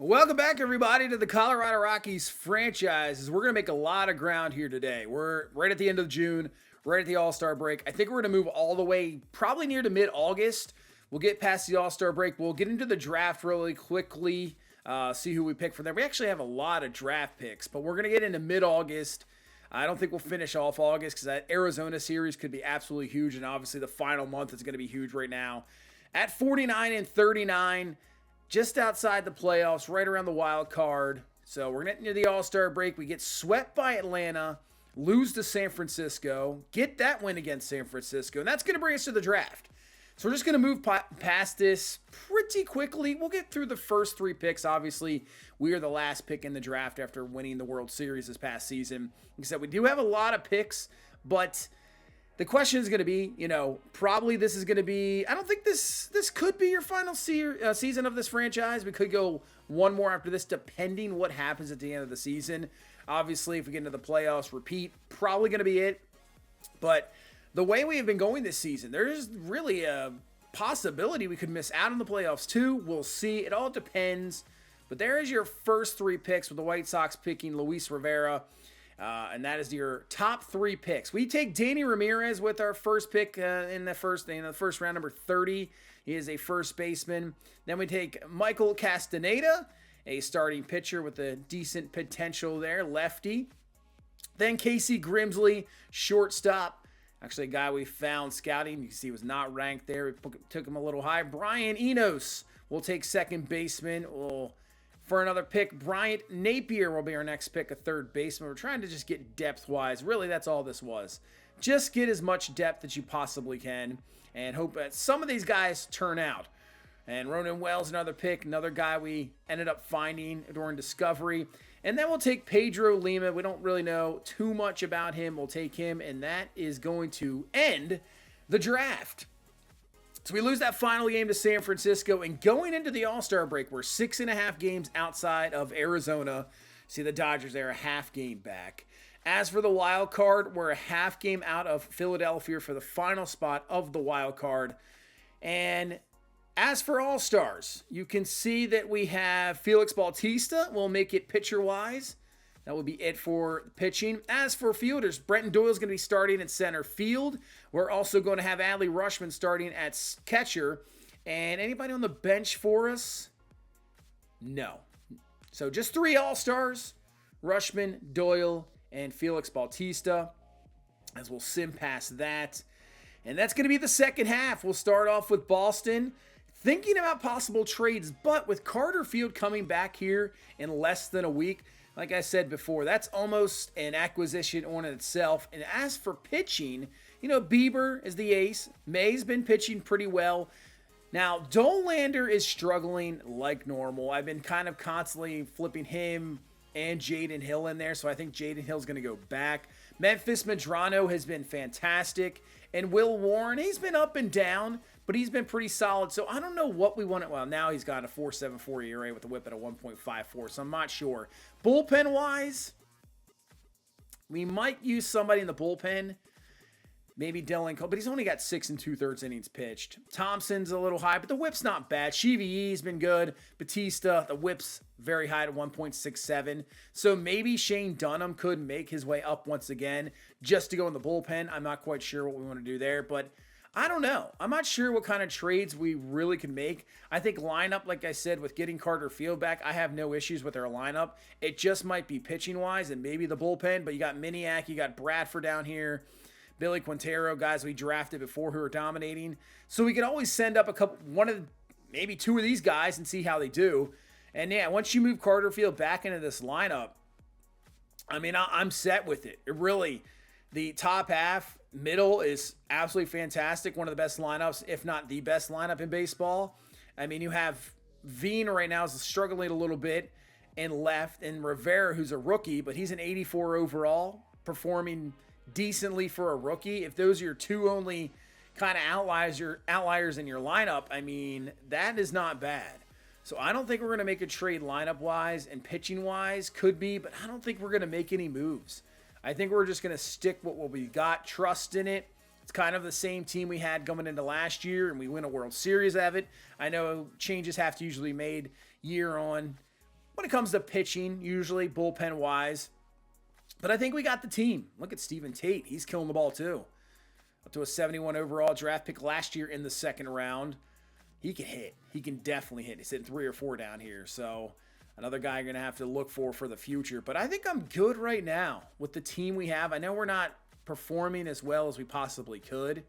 Welcome back, everybody, to the Colorado Rockies franchise. We're going to make a lot of ground here today. We're right at the end of June, right at the All-Star break. I think we're going to move all the way probably near to mid-August. We'll get past the All-Star break. We'll get into the draft really quickly, see who we pick for there. We actually have a lot of draft picks, but we're going to get into mid-August. I don't think we'll finish off August because that Arizona series could be absolutely huge, and obviously the final month is going to be huge right now. At 49 and 39, just outside the playoffs, right around the wild card. So we're getting into the All-Star break. We get swept by Atlanta, lose to San Francisco, get that win against San Francisco, and that's going to bring us to the draft. So we're just going to move past this pretty quickly. We'll get through the first three picks. Obviously, we are the last pick in the draft after winning the World Series this past season. Like I said, we do have a lot of picks, but the question is going to be, probably this is going to be, I don't think this could be your final season of this franchise. We could go one more after this, depending what happens at the end of the season. Obviously, if we get into the playoffs, repeat, probably going to be it. But the way we have been going this season, there's really a possibility we could miss out on the playoffs too. We'll see. It all depends. But there is your first three picks, with the White Sox picking Luis Rivera. And that is your top three picks. We take Danny Ramirez with our first pick in the first round, number 30. He is a first baseman. Then we take Michael Castaneda, a starting pitcher with a decent potential there, lefty. Then Casey Grimsley, shortstop. Actually, a guy we found scouting. You can see he was not ranked there. We took him a little high. Brian Enos will take second baseman. For another pick, Bryant Napier will be our next pick, a third baseman. We're trying to just get depth-wise. Really, that's all this was. Just get as much depth as you possibly can and hope that some of these guys turn out. And Ronan Wells, another pick, another guy we ended up finding during discovery. And then we'll take Pedro Lima. We don't really know too much about him. We'll take him, and that is going to end the draft. So we lose that final game to San Francisco, and going into the All-Star break, we're 6.5 games outside of Arizona. See, the Dodgers there, a half game back. As for the wild card, we're a half game out of Philadelphia for the final spot of the wild card. And as for All-Stars, you can see that we have Felix Bautista. We'll make it pitcher-wise. That will be it for pitching. As for fielders, Brenton Doyle is going to be starting at center field. We're also going to have Adley Rutschman starting at catcher. And anybody on the bench for us? No. So just three All-Stars, Rutschman, Doyle, and Felix Bautista, as we'll sim past that. And that's going to be the second half. We'll start off with Boston, thinking about possible trades, but with Carter Field coming back here in less than a week, like I said before, that's almost an acquisition on itself. And as for pitching, Bieber is the ace. May's been pitching pretty well. Now, Dollander is struggling like normal. I've been kind of constantly flipping him and Jaden Hill in there, so I think Jaden Hill's going to go back. Memphis Madrano has been fantastic. And Will Warren, he's been up and down, but he's been pretty solid. So I don't know what we want. Well, now he's got a 4.74 ERA with a whip at a 1.54, so I'm not sure. Bullpen-wise, we might use somebody in the bullpen. Maybe Dylan Cole, but he's only got 6 2/3 innings pitched. Thompson's a little high, but the whip's not bad. Chevy's been good. Batista, the whip's very high at 1.67. So maybe Shane Dunham could make his way up once again just to go in the bullpen. I'm not quite sure what we want to do there, but I don't know. I'm not sure what kind of trades we really can make. I think lineup, like I said, with getting Carter Field back, I have no issues with our lineup. It just might be pitching-wise and maybe the bullpen, but you got Miniak, you got Bradford down here, Billy Quintero, guys we drafted before who are dominating. So we could always send up maybe two of these guys and see how they do. And yeah, once you move Carter Field back into this lineup, I mean, I'm set with it. The top half, middle is absolutely fantastic. One of the best lineups, if not the best lineup in baseball. I mean, you have Veen right now is struggling a little bit in left, and Rivera, who's a rookie, but he's an 84 overall, performing decently for a rookie. If those are your two only kind of outliers in your lineup, I mean, that is not bad. So I don't think we're going to make a trade lineup-wise and pitching-wise. Could be, but I don't think we're going to make any moves. I think we're just going to stick with what we got, trust in it. It's kind of the same team we had going into last year, and we win a World Series of it. I know changes have to usually be made year on when it comes to pitching, usually bullpen-wise. But I think we got the team. Look at Stephen Tate. He's killing the ball too. Up to a 71 overall draft pick last year in the second round. He can hit. He can definitely hit. He's hitting 3 or 4 down here. So another guy you're going to have to look for the future. But I think I'm good right now with the team we have. I know we're not performing as well as we possibly could.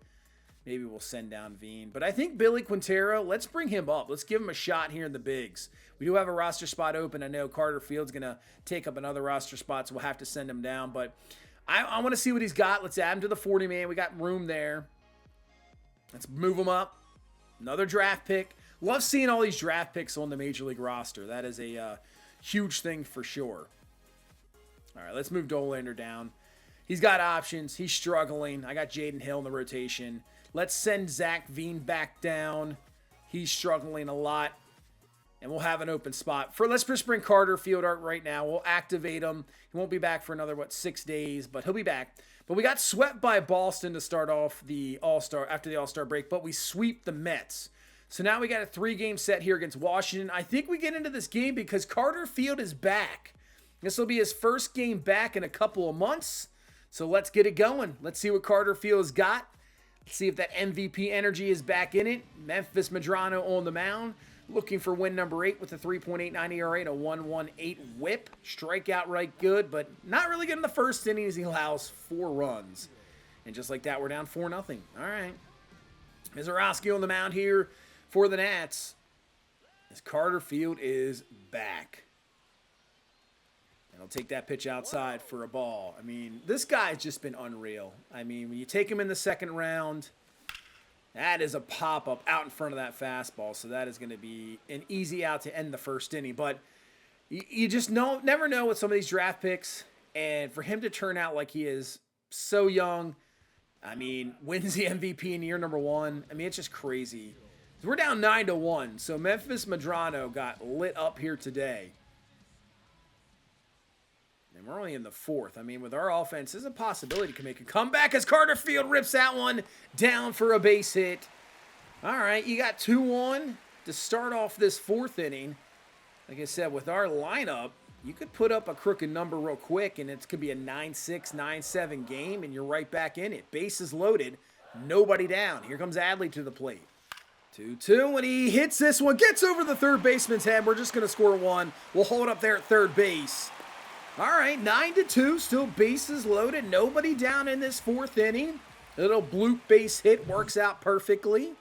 Maybe we'll send down Veen. But I think Billy Quintero, let's bring him up. Let's give him a shot here in the bigs. We do have a roster spot open. I know Carter Field's going to take up another roster spot, so we'll have to send him down. But I want to see what he's got. Let's add him to the 40-man. We got room there. Let's move him up. Another draft pick. Love seeing all these draft picks on the Major League roster. That is a huge thing for sure. All right, let's move Dolander down. He's got options. He's struggling. I got Jaden Hill in the rotation. Let's send Zach Veen back down. He's struggling a lot. And we'll have an open spot. Let's just bring Carter Field Art right now. We'll activate him. He won't be back for another, 6 days, but he'll be back. But we got swept by Boston to start off the All-Star, after the All-Star break, but we sweep the Mets. So now we got a 3-game set here against Washington. I think we get into this game because Carter Field is back. This will be his first game back in a couple of months. So let's get it going. Let's see what Carter Field's got. Let's see if that MVP energy is back in it. Memphis Madrano on the mound. Looking for win number 8 with a 3.89 ERA and a 1.18 whip. Strikeout right good, but not really good in the first inning as he allows 4 runs. And just like that, we're down 4-0. All right. Mizorowski on the mound here for the Nats. As Carter Field is back. And he'll take that pitch outside for a ball. I mean, this guy's just been unreal. I mean, when you take him in the second round, that is a pop-up out in front of that fastball. So that is going to be an easy out to end the first inning. But you just never know with some of these draft picks. And for him to turn out like he is so young, I mean, wins the MVP in year number 1. I mean, it's just crazy. We're down 9-1. So Memphis Madrano got lit up here today. And we're only in the 4th. I mean, with our offense, there's a possibility to make a comeback as Carter Field rips that one down for a base hit. All right, you got 2-1 to start off this 4th inning. Like I said, with our lineup, you could put up a crooked number real quick, and it could be a 9-6, 9-7 game, and you're right back in it. Bases loaded, nobody down. Here comes Adley to the plate. 2-2, and he hits this one, gets over the third baseman's head. We're just going to score 1. We'll hold up there at third base. All right, 9-2, still bases loaded. Nobody down in this 4th inning. Little bloop base hit works out perfectly.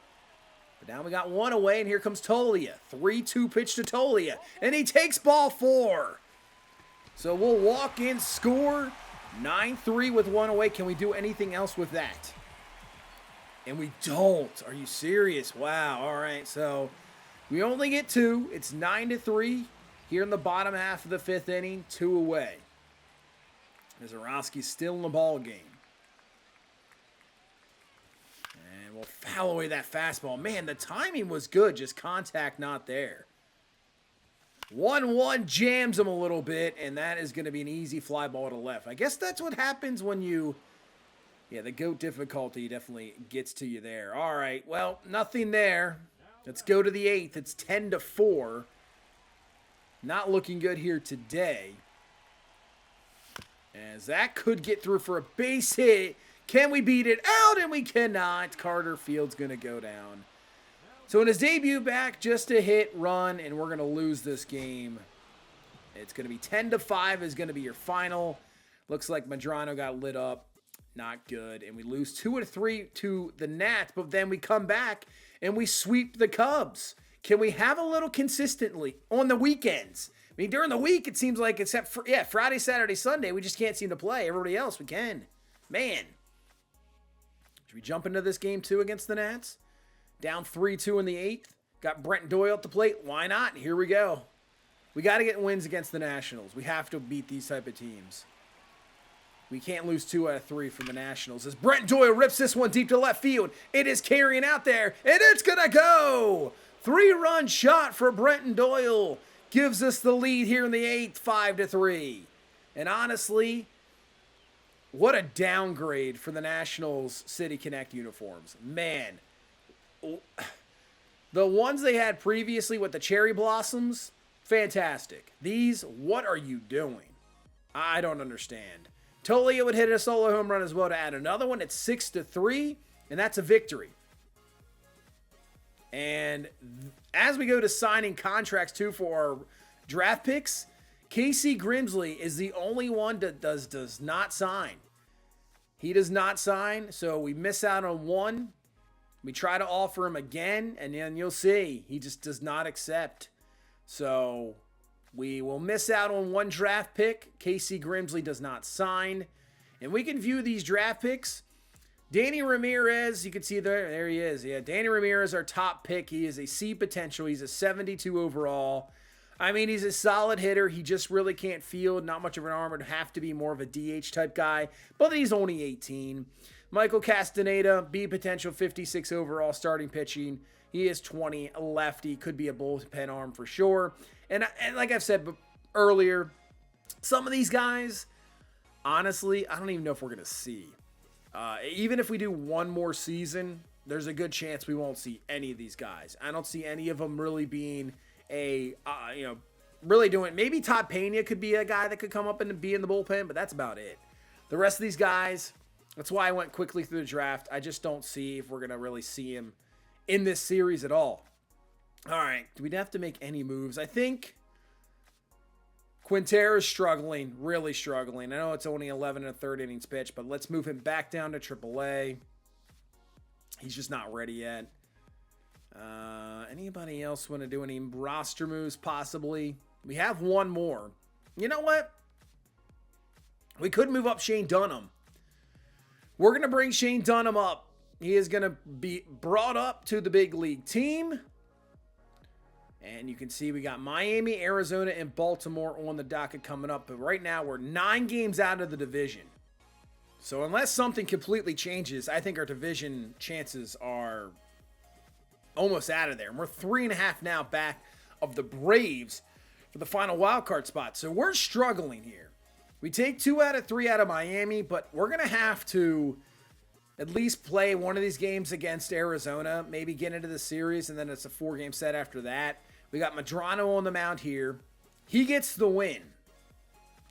But now we got 1 away, and here comes Tolia. 3-2 pitch to Tolia, and he takes ball 4. So we'll walk in, score 9-3 with 1 away. Can we do anything else with that? And we don't. Are you serious? Wow. All right, so we only get 2. It's 9-3. Here in the bottom half of the 5th inning, 2 away. Mizorowski's still in the ball game. And we'll foul away that fastball. Man, the timing was good, just contact not there. 1-1 jams him a little bit, and that is going to be an easy fly ball to left. I guess that's what happens when you... Yeah, the GOAT difficulty definitely gets to you there. All right, well, nothing there. Let's go to the 8th. It's 10-4. Not looking good here today. As that could get through for a base hit. Can we beat it out? And we cannot. Carter Field's going to go down. So in his debut back, just a hit, run, and we're going to lose this game. It's going to be 10-5 is going to be your final. Looks like Madrano got lit up. Not good. And we lose 2-3 to the Nats, but then we come back and we sweep the Cubs. Can we have a little consistently on the weekends? I mean, during the week, it seems like except for, Friday, Saturday, Sunday, we just can't seem to play. Everybody else, we can. Man. Should we jump into this game, too, against the Nats? Down 3-2 in the 8th. Got Brent Doyle at the plate. Why not? Here we go. We got to get wins against the Nationals. We have to beat these type of teams. We can't lose 2 out of 3 from the Nationals. As Brent Doyle rips this one deep to left field. It is carrying out there, and it's going to go. 3-run shot for Brenton Doyle gives us the lead here in the 8th, 5-3. And honestly, what a downgrade for the Nationals City Connect uniforms. Man, the ones they had previously with the cherry blossoms, Fantastic. These, what are you doing? I don't understand. Tolia would hit a solo home run as well to add another one. It's 6-3, and that's a victory. And as we go to signing contracts too for our draft picks, Casey Grimsley is the only one that does not sign. He does not sign, so we miss out on one. We try to offer him again, and then you'll see he just does not accept. So we will miss out on one draft pick. Casey Grimsley does not sign. And we can view these draft picks. Danny Ramirez, you can see there he is. Yeah, Danny Ramirez, our top pick. He is a C potential. He's a 72 overall. I mean, he's a solid hitter. He just really can't field. Not much of an arm. Would have to be more of a DH type guy. But he's only 18. Michael Castaneda, B potential, 56 overall starting pitching. He is 20, a lefty. Could be a bullpen arm for sure. And like I've said earlier, some of these guys, honestly, I don't even know if we're going to see. Even if we do one more season, there's a good chance we won't see any of these guys. I don't see any of them really being really doing. Maybe Todd Pena could be a guy that could come up and be in the bullpen, but that's about it. The rest of these guys, that's why I went quickly through the draft. I just don't see if we're going to really see him in this series at all. All right, do we have to make any moves? I think Quintera's struggling, really struggling. I know it's only 11 and a third innings pitch, but let's move him back down to AAA. He's just not ready yet. Anybody else want to do any roster moves? Possibly. We have one more. You know what? We could move up Shane Dunham. We're going to bring Shane Dunham up. He is going to be brought up to the big league team. And you can see we got Miami, Arizona, and Baltimore on the docket coming up. But right now, we're 9 games out of the division. So unless something completely changes, I think our division chances are almost out of there. And we're 3.5 now back of the Braves for the final wild card spot. So we're struggling here. We take 2 out of 3 out of Miami, but we're going to have to at least play one of these games against Arizona, maybe get into the series, and then it's a 4-game set after that. We got Medrano on the mound here. He gets the win.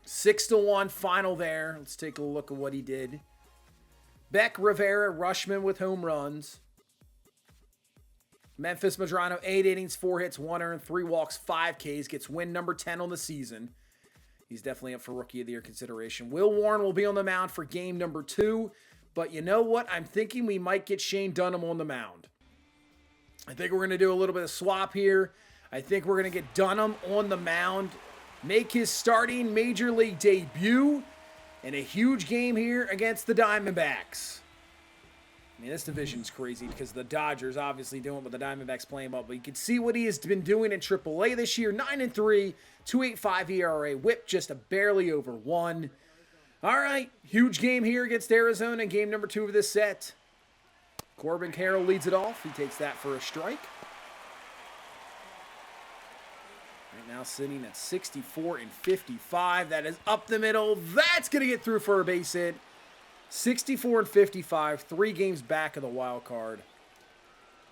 6-1 final there. Let's take a look at what he did. Beck, Rivera, Rushman with home runs. Memphis Medrano, 8 innings, 4 hits, 1 earned, 3 walks, 5 Ks. Gets win number 10 on the season. He's definitely up for Rookie of the Year consideration. Will Warren will be on the mound for game number 2. But you know what? I'm thinking we might get Shane Dunham on the mound. I think we're going to do a little bit of swap here. I think we're going to get Dunham on the mound, make his starting major league debut in a huge game here against the Diamondbacks. I mean, this division's crazy because the Dodgers obviously doing what the Diamondbacks playing about, but you can see what he has been doing in AAA this year. 9-3, 2.85 ERA, whip just a barely over 1. All right, huge game here against Arizona in game number 2 of this set. Corbin Carroll leads it off. He takes that for a strike. Right now sitting at 64 and 55. That is up the middle. That's going to get through for a base hit. 64 and 55, 3 games back of the wild card.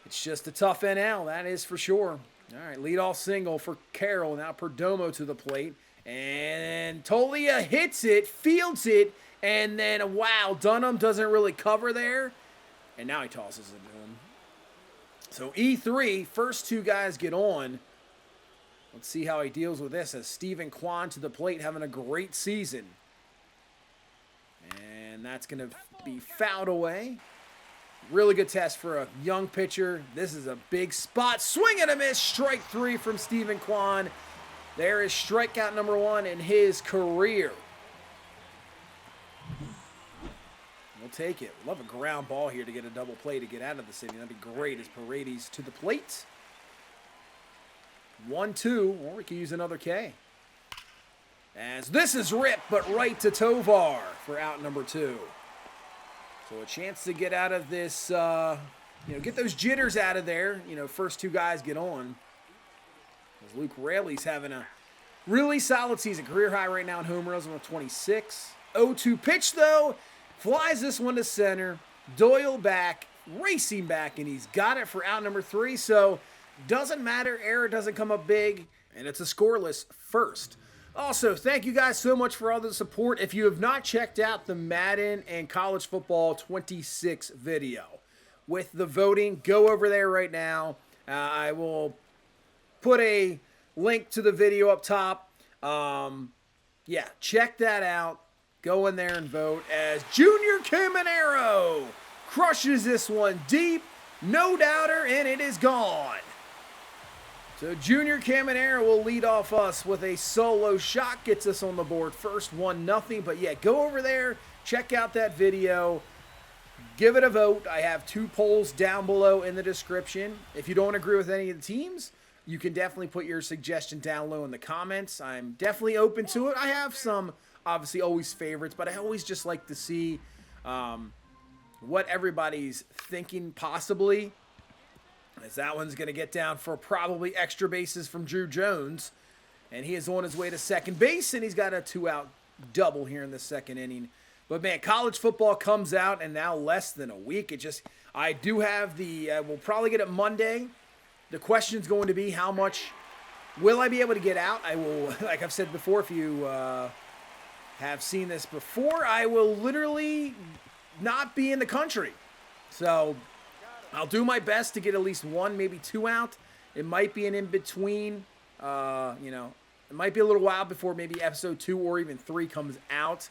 It's just a tough NL, that is for sure. All right, leadoff single for Carroll. Now Perdomo to the plate. And Tolia hits it, fields it, and then, wow, Dunham doesn't really cover there. And now he tosses it to him. So E3, first 2 guys get on. Let's see how he deals with this as Stephen Kwan to the plate, having a great season. And that's going to be fouled away. Really good test for a young pitcher. This is a big spot. Swing and a miss. Strike 3 from Stephen Kwan. There is strikeout number 1 in his career. We'll take it. Love a ground ball here to get a double play to get out of the city. That'd be great as Paredes to the plate. 1-2, or we could use another K. As this is ripped, but right to Tovar for out number 2. So a chance to get out of this, get those jitters out of there. First 2 guys get on. As Luke Raley's having a really solid season. Career high right now in home runs with 26. 0-2 pitch, though. Flies this one to center. Doyle back, racing back, and he's got it for out number 3. So doesn't matter. Error doesn't come up big. And it's a scoreless first. Also, thank you guys so much for all the support. If you have not checked out the Madden and College Football 26 video with the voting, go over there right now. I will put a link to the video up top. Yeah, check that out. Go in there and vote as Junior Caminero crushes this one deep. No doubter, and it is gone. So Junior Caminero will lead off us with a solo shot. Gets us on the board first, 1-0. But yeah, go over there, check out that video, give it a vote. I have 2 polls down below in the description. If you don't agree with any of the teams, you can definitely put your suggestion down low in the comments. I'm definitely open to it. I have some, obviously, always favorites, but I always just like to see what everybody's thinking possibly. As that one's going to get down for probably extra bases from Drew Jones. And he is on his way to second base, and he's got a 2-out double here in the second inning. But, man, college football comes out in now less than a week. I do have we'll probably get it Monday. The question's going to be how much will I be able to get out? I will, like I've said before, if you have seen this before, I will literally not be in the country. So I'll do my best to get at least 1, maybe 2 out. It might be an in-between. It might be a little while before maybe episode 2 or even 3 comes out.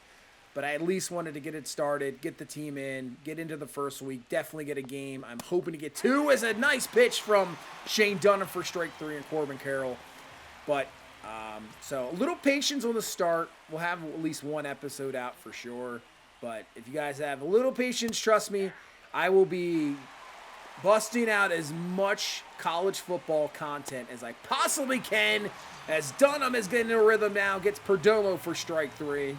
But I at least wanted to get it started, get the team in, get into the first week, definitely get a game. I'm hoping to get 2 as a nice pitch from Shane Dunham for strike 3 and Corbin Carroll. But, so a little patience on the start. We'll have at least 1 episode out for sure. But if you guys have a little patience, trust me, I will be busting out as much college football content as I possibly can, as Dunham is getting in a rhythm now, gets Perdomo for strike 3.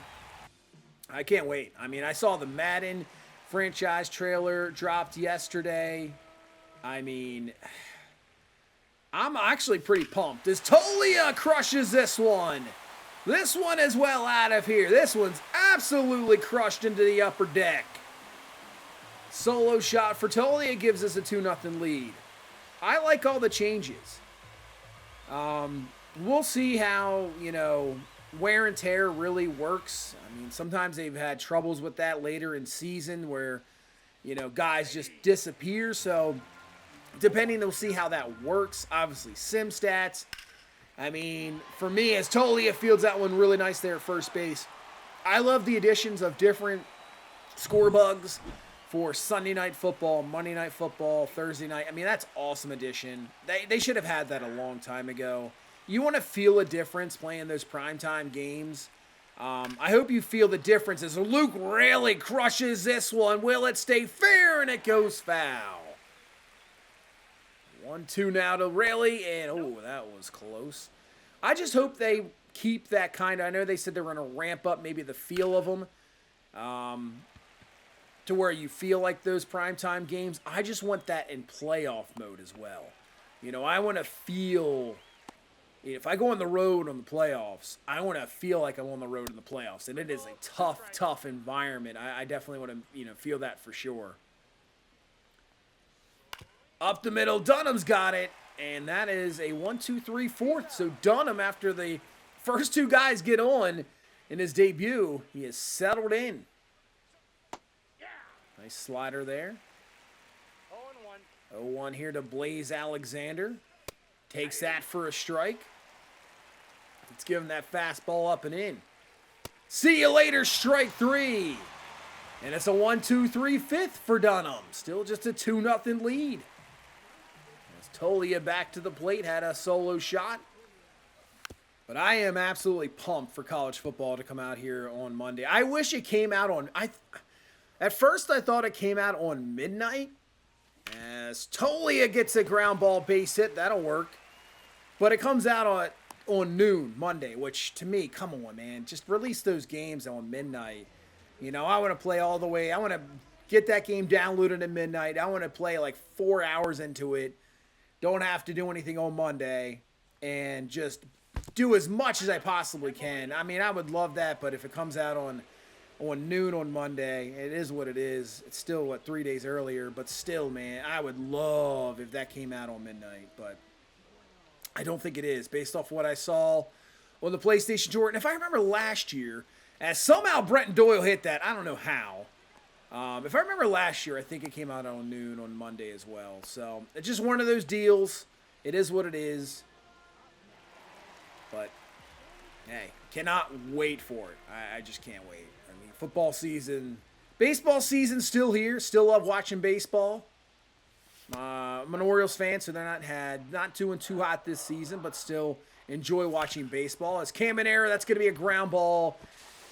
I can't wait. I mean, I saw the Madden franchise trailer dropped yesterday. I mean, I'm actually pretty pumped. As Tolia crushes this one. This one is well out of here. This one's absolutely crushed into the upper deck. Solo shot for Tolia gives us a 2-0 lead. I like all the changes. We'll see how, wear and tear really works. I mean, sometimes they've had troubles with that later in season where, guys just disappear. So, depending, we'll see how that works. Obviously, sim stats. I mean, for me, as Tolia fields that one really nice there at first base. I love the additions of different score bugs for Sunday Night Football, Monday Night Football, Thursday night. I mean, that's awesome addition. They should have had that a long time ago. You want to feel a difference playing those primetime games. I hope you feel the difference as Luke really crushes this one. Will it stay fair? And it goes foul. 1-2 now to Rayleigh, and oh, that was close. I just hope they keep that kind of, I know they said they're going to ramp up maybe the feel of them to where you feel like those primetime games. I just want that in playoff mode as well. I want to feel, if I go on the road on the playoffs, I want to feel like I'm on the road in the playoffs, and it is a tough environment. I definitely want to, feel that for sure. Up the middle, Dunham's got it, and that is a 1-2-3-4. So Dunham, after the first 2 guys get on in his debut, he is settled in. Nice slider there. 0-1 here to Blaze Alexander. Takes that for a strike. Let's give him that fastball up and in. See you later, strike 3. And it's a 1-2-3-5 for Dunham. Still just a 2-0 lead. Tolia back to the plate, had a solo shot. But I am absolutely pumped for college football to come out here on Monday. I wish it came out on, at first I thought it came out on midnight. As Tolia gets a ground ball base hit, that'll work. But it comes out on noon Monday, which to me, come on, man. Just release those games on midnight. I want to play all the way. I want to get that game downloaded at midnight. I want to play like 4 hours into it. Don't have to do anything on Monday and just do as much as I possibly can. I mean, I would love that, but if it comes out on noon on Monday, it is what it is. It's still, 3 days earlier, but still, man, I would love if that came out on midnight. But I don't think it is, based off what I saw on the PlayStation Tour. And if I remember last year, as somehow Brent Doyle hit that, I don't know how. If I remember last year, I think it came out on noon on Monday as well. So it's just one of those deals. It is what it is. But, hey, cannot wait for it. I just can't wait. I mean, football season, baseball season's still here. Still love watching baseball. I'm an Orioles fan, so they're not doing too hot this season, but still enjoy watching baseball. As Caminero, that's going to be a ground ball.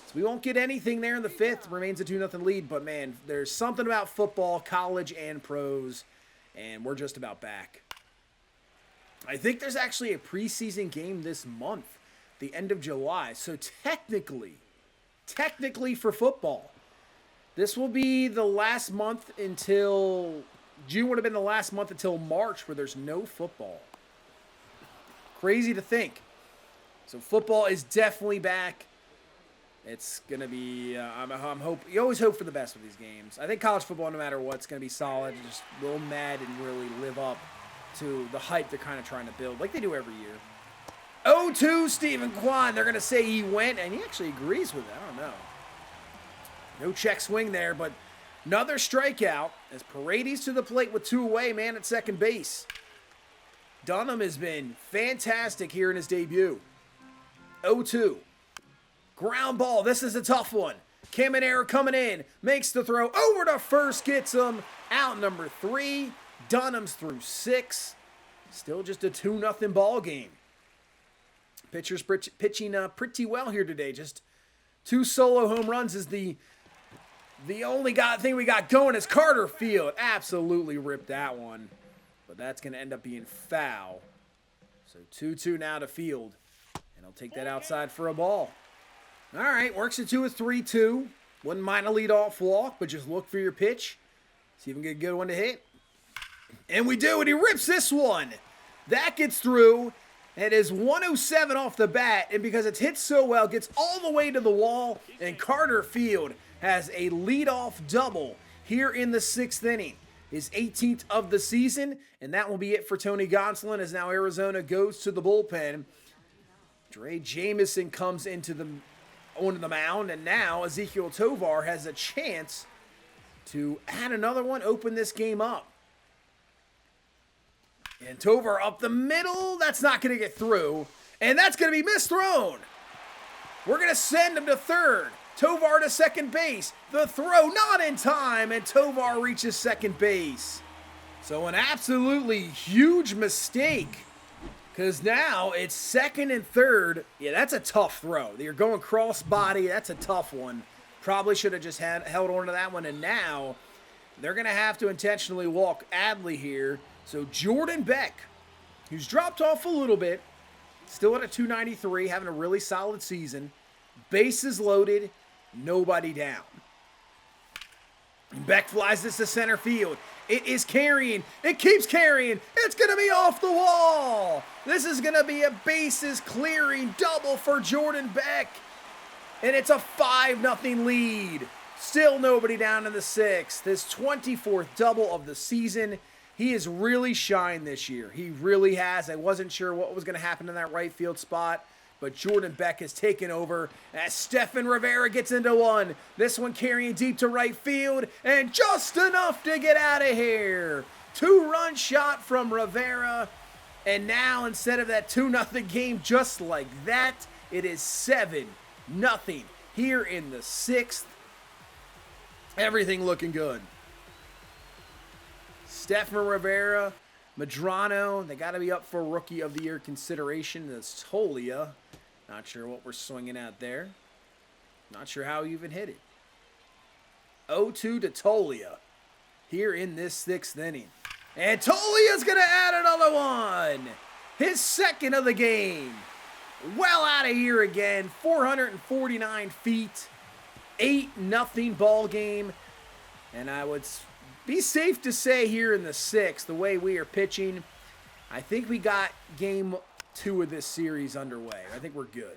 So we won't get anything there in the fifth. Remains a 2-0 lead, but man, there's something about football, college and pros, and we're just about back. I think there's actually a preseason game this month, the end of July. So technically for football, this will be the last month until June would have been the last month until March where there's no football. Crazy to think. So football is definitely back. It's going to be, you always hope for the best with these games. I think college football, no matter what, it's going to be solid. Just real mad and really live up to the hype they're kind of trying to build, like they do every year. 0-2, Stephen Kwan. They're going to say he went, and he actually agrees with it. I don't know. No check swing there, but another strikeout as Paredes to the plate with 2 away, man at second base. Dunham has been fantastic here in his debut. 0-2. Ground ball. This is a tough one. Caminero coming in. Makes the throw. Over to first. Gets him. Out number 3. Dunham's through 6. Still just a 2-0 ball game. Pitchers pitching pretty well here today. Just 2 solo home runs is the only thing we got going is Carter Field. Absolutely ripped that one. But that's going to end up being foul. So 2-2 now to Field. And he'll take that outside for a ball. All right, works it to a 3-2. Wouldn't mind a leadoff walk, but just look for your pitch. See if we can get a good one to hit. And we do, and he rips this one. That gets through. It is 107 off the bat, and because it's hit so well, gets all the way to the wall, and Carter Field has a leadoff double here in the 6th inning. His 18th of the season, and that will be it for Tony Gonsolin as now Arizona goes to the bullpen. Dre Jamison comes onto the mound, and now Ezequiel Tovar has a chance to add another one, open this game up. And Tovar up the middle. That's not going to get through. And that's going to be misthrown. We're going to send him to third. Tovar to second base. The throw not in time. And Tovar reaches second base. So an absolutely huge mistake. Because now it's second and third. Yeah, that's a tough throw. You're going cross body. That's a tough one. Probably should have just held on to that one. And now they're going to have to intentionally walk Adley here. So Jordan Beck, who's dropped off a little bit, still at a 293, having a really solid season. Bases loaded, nobody down. Beck flies this to center field. It is carrying. It keeps carrying. It's going to be off the wall. This is going to be a bases clearing double for Jordan Beck. And it's a 5-0 lead. Still nobody down in the 6th. His 24th double of the season. He has really shined this year. He really has. I wasn't sure what was going to happen in that right field spot, but Jordan Beck has taken over as Stephen Rivera gets into one. This one carrying deep to right field, and just enough to get out of here. 2-run shot from Rivera, and now instead of that 2-0 game just like that, it is 7-0 here in the 6th. Everything looking good. Stephen Rivera, Medrano, they got to be up for Rookie of the Year consideration. That's Tolia. Not sure what we're swinging at there. Not sure how he even hit it. 0-2 to Tolia here in this 6th inning. And Tolia's going to add another one. His 2nd of the game. Well out of here again. 449 feet. 8-0 ball game. And I would be safe to say here in the 6th, the way we are pitching, I think we got game 2 of this series underway. I think we're good.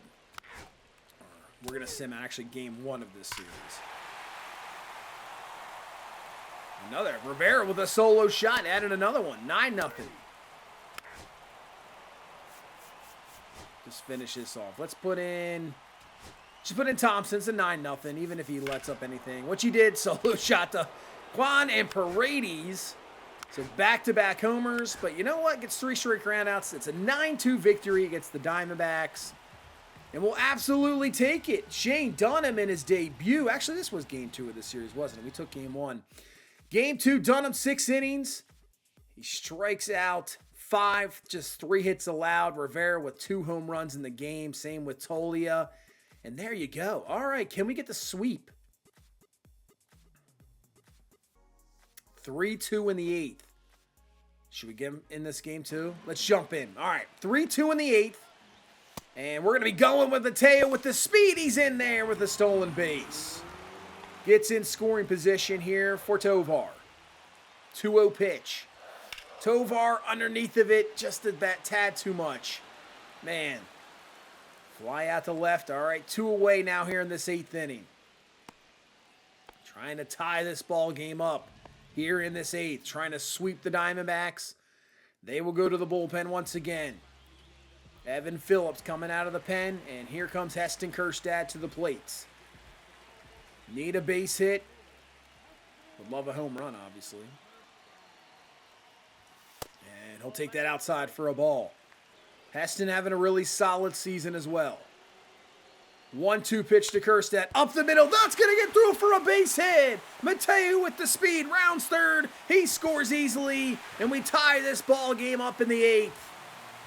We're going to sim actually game 1 of this series. Another. Rivera with a solo shot added another one. 9-0. Just finish this off. Let's put in... Just put in Thompson. It's a 9-0, even if he lets up anything. Which he did. Solo shot to Quan and Paredes. So back-to-back homers. But you know what? Gets 3 straight groundouts. It's a 9-2 victory against the Diamondbacks. And we'll absolutely take it. Shane Dunham in his debut. Actually, this was game 2 of the series, wasn't it? We took game 1. Game 2, Dunham, 6 innings. He strikes out 5, just 3 hits allowed. Rivera with 2 home runs in the game. Same with Tolia. And there you go. All right, can we get the sweep? 3-2 in the 8th. Should we get him in this game too? Let's jump in. All right, 3-2 in the 8th. And we're going to be going with Mateo with the speed. He's in there with the stolen base. Gets in scoring position here for Tovar. 2-0 pitch. Tovar underneath of it, just a tad too much. Man. Fly out to left. All right, 2 away now here in this 8th inning. Trying to tie this ball game up here in this 8th. Trying to sweep the Diamondbacks. They will go to the bullpen once again. Evan Phillips coming out of the pen. And here comes Heston Kjerstad to the plates. Need a base hit. Would love a home run, obviously. And he'll take that outside for a ball. Heston having a really solid season as well. 1-2 pitch to Kjerstad. Up the middle. That's going to get through for a base hit. Mateo with the speed. Rounds third. He scores easily. And we tie this ball game up in the 8th.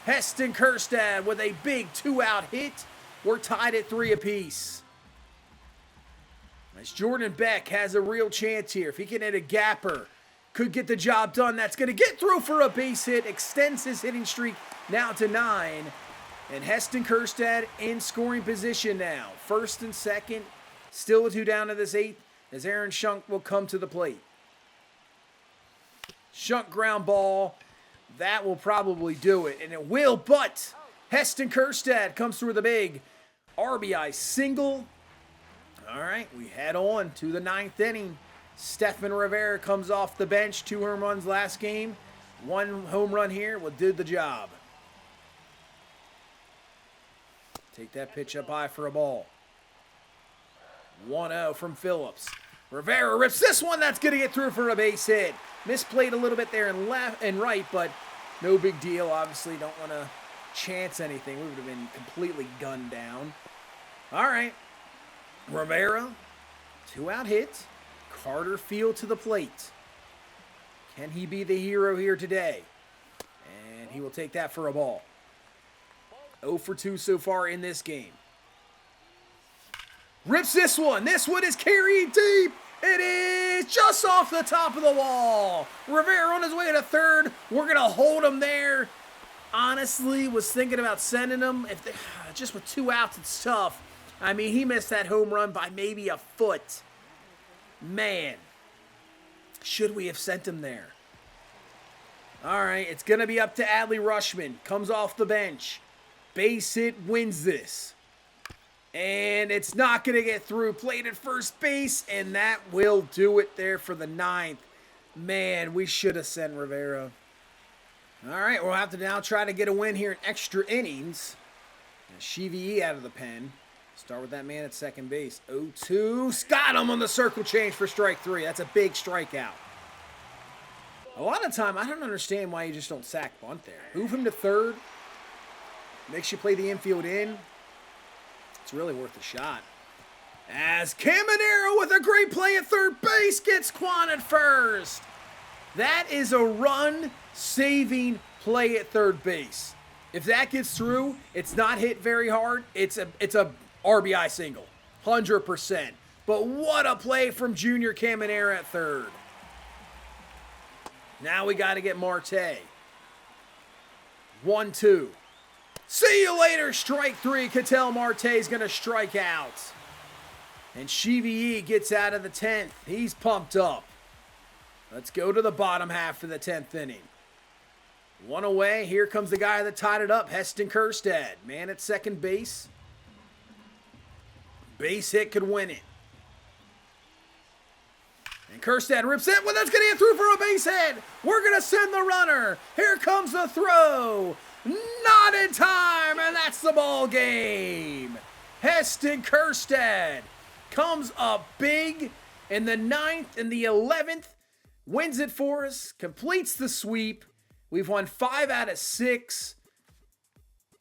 Heston Kjerstad with a big 2-out hit. We're tied at 3 apiece. As Jordan Beck has a real chance here. If he can hit a gapper, could get the job done. That's going to get through for a base hit. Extends his hitting streak now to 9. And Heston Kjerstad in scoring position now. First and second. Still a 2 down to this 8th as Aaron Schunk will come to the plate. Schunk ground ball. That will probably do it. And it will, but Heston Kjerstad comes through with a big RBI single. All right, we head on to the 9th inning. Stephan Rivera comes off the bench. 2 home runs last game. 1 home run here will do the job. Take that pitch up high for a ball. 1-0 from Phillips. Rivera rips this one. That's going to get through for a base hit. Misplayed a little bit there in left and right, but no big deal. Obviously, don't want to chance anything. We would have been completely gunned down. All right. Rivera, 2-out hit. Carter Field to the plate. Can he be the hero here today? And he will take that for a ball. 0 for 2 so far in this game. Rips this one. This one is carried deep. It is just off the top of the wall. Rivera on his way to third. We're going to hold him there. Honestly, was thinking about sending him. Just with 2 outs, it's tough. I mean, he missed that home run by maybe a foot. Man, should we have sent him there? All right, it's going to be up to Adley Rutschman. Comes off the bench. Base hit wins this. And it's not going to get through. Played at first base, and that will do it there for the 9th. Man, we should have sent Rivera. All right, we'll have to now try to get a win here in extra innings. Chevy out of the pen. Start with that man at second base. 0-2. Got him on the circle change for strike 3. That's a big strikeout. A lot of time, I don't understand why you just don't sack bunt there. Move him to third. Makes you play the infield in. It's really worth a shot. As Caminero with a great play at third base gets Quan at first. That is a run-saving play at third base. If that gets through, it's not hit very hard. It's a RBI single, 100%. But what a play from Junior Caminero at third. Now we got to get Marte. 1-2. See you later, strike 3. Ketel Marte's going to strike out. And Chevy gets out of the 10th. He's pumped up. Let's go to the bottom half of the 10th inning. 1 away. Here comes the guy that tied it up, Heston Kjerstad. Man at second base. Base hit could win it. And Kjerstad rips it. Well, that's going to get through for a base hit. We're going to send the runner. Here comes the throw. Not in time, and that's the ball game. Heston Kjerstad comes up big in the 9th and the 11th, wins it for us, completes the sweep. We've won 5 out of 6,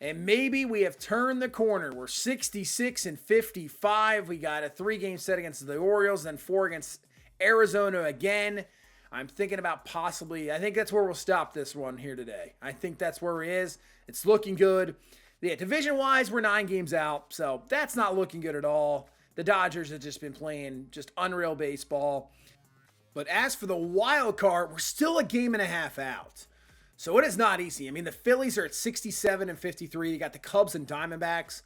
and maybe we have turned the corner. We're 66 and 55. We got a 3-game set against the Orioles, then 4 against Arizona again. I'm thinking about possibly, I think that's where we'll stop this one here today. I think that's where it is. It's looking good. Yeah, division-wise, we're 9 games out, so that's not looking good at all. The Dodgers have just been playing just unreal baseball. But as for the wild card, we're still a game and a half out. So it is not easy. I mean, the Phillies are at 67 and 53. You got the Cubs and Diamondbacks.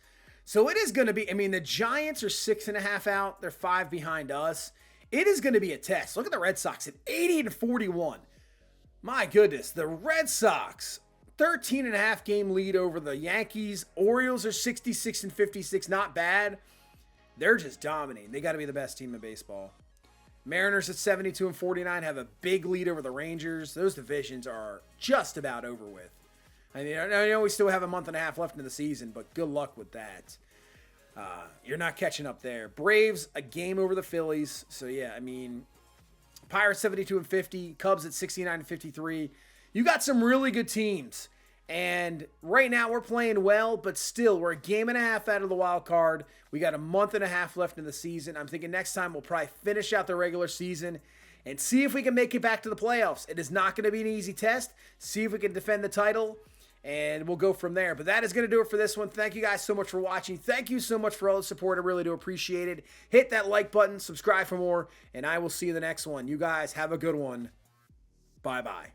So it is going to be, I mean, the Giants are 6.5 out. They're 5 behind us. It is going to be a test. Look at the Red Sox at 80 and 41. My goodness, the Red Sox, 13.5 game lead over the Yankees. Orioles are 66 and 56. Not bad. They're just dominating. They got to be the best team in baseball. Mariners at 72 and 49 have a big lead over the Rangers. Those divisions are just about over with. I mean, I know we still have a month and a half left in the season, but good luck with that. You're not catching up there. Braves, a game over the Phillies. So, yeah, I mean, Pirates 72 and 50. Cubs at 69 and 53. You got some really good teams. And right now we're playing well, but still, we're a game and a half out of the wild card. We got a month and a half left in the season. I'm thinking next time we'll probably finish out the regular season and see if we can make it back to the playoffs. It is not going to be an easy test. See if we can defend the title, and we'll go from there. But that is going to do it for this one. Thank you guys so much for watching. Thank you so much for all the support. I really do appreciate it. Hit that like button, subscribe for more, and I will see you in the next one. You guys have a good one. Bye-bye.